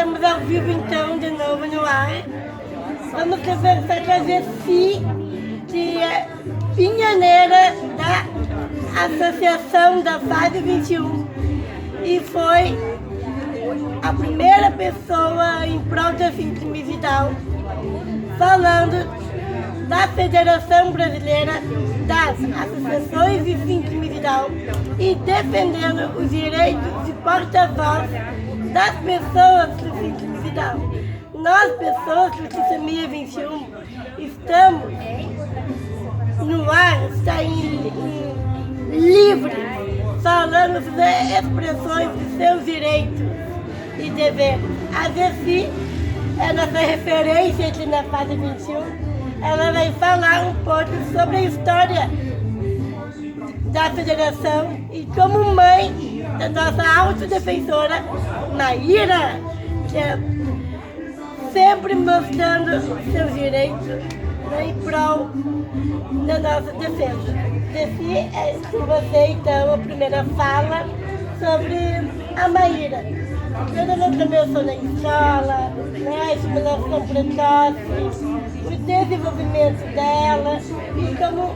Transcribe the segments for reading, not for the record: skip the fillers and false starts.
estamos ao vivo então, de novo no ar. Vamos conversar com a Jessi, que é pioneira da Associação da Fase 21 e foi a primeira pessoa em prol da síndrome de Down, falando da Federação Brasileira das Associações de Síndrome de Down e defendendo os direitos de porta-voz das pessoas com síndrome de Down. Nós, pessoas com trissomia 21, estamos no ar, está livre, falando das expressões de seus direitos e deveres. A Jessi é nossa referência aqui na Fase 21. Ela vai falar um pouco sobre a história da federação e como mãe da nossa autodefensora Maíra, que é sempre mostrando seus direitos, né, em prol da nossa defesa. Jessi, é com você então a primeira fala sobre a Maíra. Ela começou na escola, né, a estimulação precoce, o desenvolvimento dela e como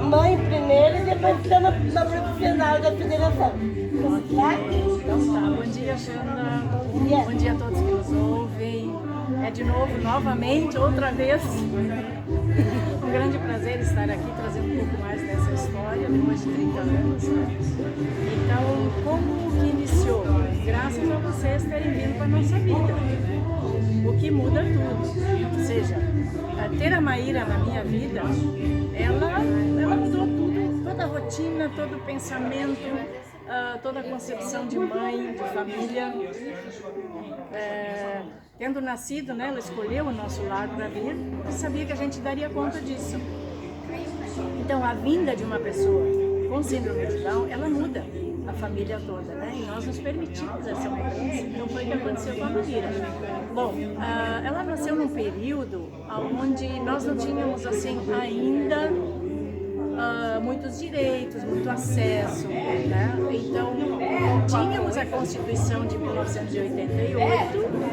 mãe primeiro e depois como uma profissional da federação. Vamos lá? Então tá, bom dia, Xanda. Bom dia a todos que nos ouvem. É de novo, novamente, outra vez. Um grande prazer estar aqui trazendo um pouco mais dessa história depois de 30 anos. Então, como que iniciou? Graças a vocês terem vindo para a nossa vida. O que muda tudo. Ou seja, ter a Maíra na minha vida, ela mudou tudo, toda a rotina, todo o pensamento, toda a concepção de mãe, de família. Tendo nascido, né, ela escolheu o nosso lar para vir e sabia que a gente daria conta disso. Então, a vinda de uma pessoa com síndrome de Down, ela muda a família toda, né? E nós nos permitimos essa mudança. Então, foi o que aconteceu com a Maíra. Bom, ela nasceu num período onde nós não tínhamos, assim, ainda muitos direitos, muito acesso, né? Então, tínhamos a Constituição de 1988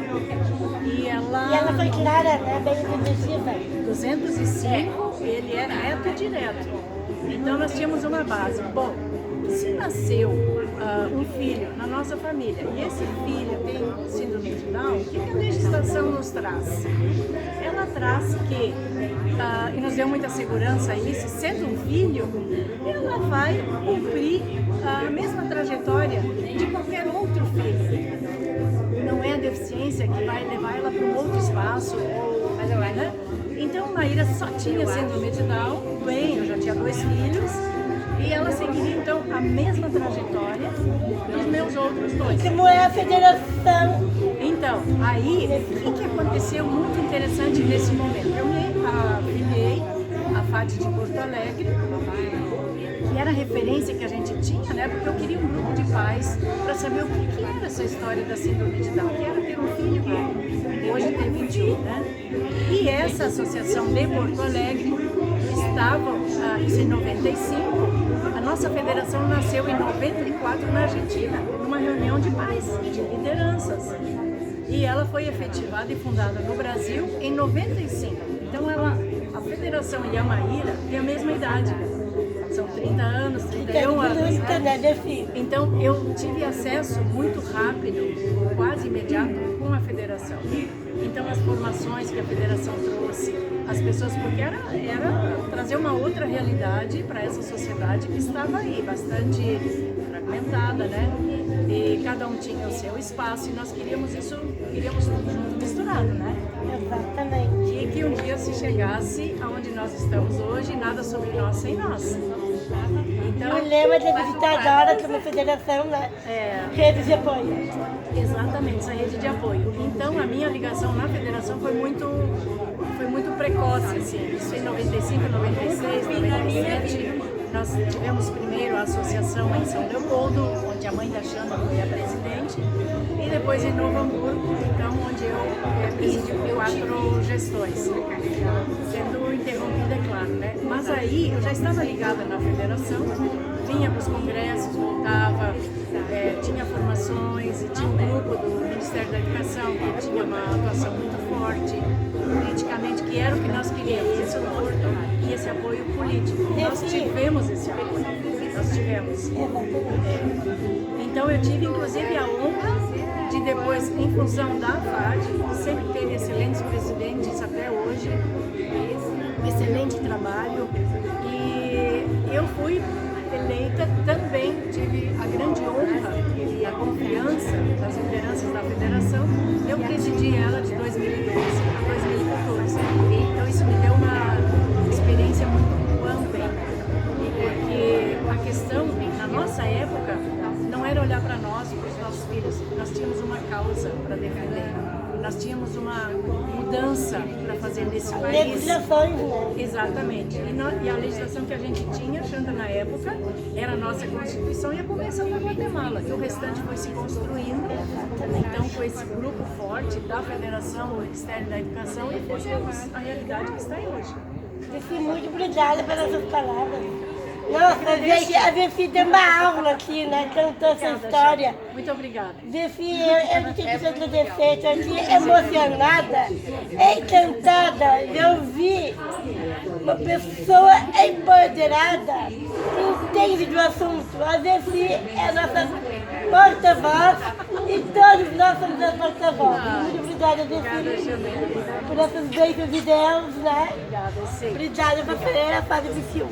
e ela foi clara, né, bem defensiva. 205, ele é reto e direto. Então, nós tínhamos uma base. Bom, se nasceu um filho na nossa família e esse filho tem síndrome de Down, o que a legislação nos traz? Ela traz que, e nos deu muita segurança isso, sendo um filho, ela vai cumprir a mesma trajetória de qualquer outro filho. Não é a deficiência que vai levar ela para um outro espaço, né? Então, Maíra só tinha síndrome de Down, bem, eu já tinha 2 filhos, e ela seguiria então a mesma trajetória dos meus outros 2. Como é a federação? Então, aí, o que aconteceu muito interessante nesse momento? Eu me afiliei à FAT de Porto Alegre, que era a referência que a gente tinha, né? Porque eu queria um grupo de pais para saber o que era essa história da síndrome de Down, que era ter um filho que hoje tem 21, né? E essa associação de Porto Alegre estava, isso em 95, a nossa federação nasceu em 94 na Argentina, numa reunião de pais, de lideranças. E ela foi efetivada e fundada no Brasil em 95. Então a federação e a Maíra têm a mesma idade. São 30 anos, 31 anos. Né? Então eu tive acesso muito rápido, quase imediato, com a federação. Então as formações que a federação trouxe, as pessoas, porque era trazer uma outra realidade para essa sociedade que estava aí, bastante fragmentada, né? E cada um tinha o seu espaço e nós queríamos tudo junto, misturado, né? Exatamente. E que um dia se chegasse aonde nós estamos hoje, nada sobre nós sem nós. Então, o lema da visitadora como federação, né? Rede de apoio. Exatamente, essa rede de apoio. Então a minha ligação na federação foi muito precoce, assim. Isso em 95, 96, 97. Nós tivemos primeiro a associação em São Leopoldo, onde a mãe da Xanda foi a presidente, e depois em Novo Hamburgo, então, onde eu presidi 4 gestões, sendo interrompida, é claro, né? Mas aí eu já estava ligada na federação, vinha para os congressos, voltava, tinha formações e tinha um grupo do Ministério da Educação uma atuação muito forte, politicamente, que era o que nós queríamos, esse suporte e esse apoio político. Nós tivemos esse apoio, nós tivemos. Então eu tive inclusive a honra de depois, em função da FAD, que sempre teve excelentes presidentes até hoje, um excelente trabalho, e eu fui eleita também, tive a grande honra da confiança das lideranças da federação. Eu presidi ela de 2012 a 2014. Então isso me deu uma experiência muito ampla, porque a questão, na nossa época, não era olhar para nós, para os nossos filhos. Nós tínhamos uma causa para defender. Nós tínhamos uma mudança para fazer nesse país. Legislações, né? Exatamente. E a legislação que a gente tinha, Xanda, na época, era a nossa Constituição e a Convenção da Guatemala. E o restante foi se construindo. Então foi esse grupo forte da Federação, o Ministério da Educação, e fizemos a realidade que está aí hoje. Eu fui muito obrigada pelas suas palavras. Nossa, a Vefi deu uma aula aqui, né? Cantou essa história. Muito obrigada. Vefi, eu não tinha que agradecer, estou aqui emocionada, encantada de ouvir uma pessoa empoderada que entende do assunto. A Vefi é a nossa porta-voz e todos nós somos as porta-voz. Muito obrigada, Vefi, por essas bênçãos de Deus, né? Obrigada, sim. Obrigada por ser a Fábio Viciu.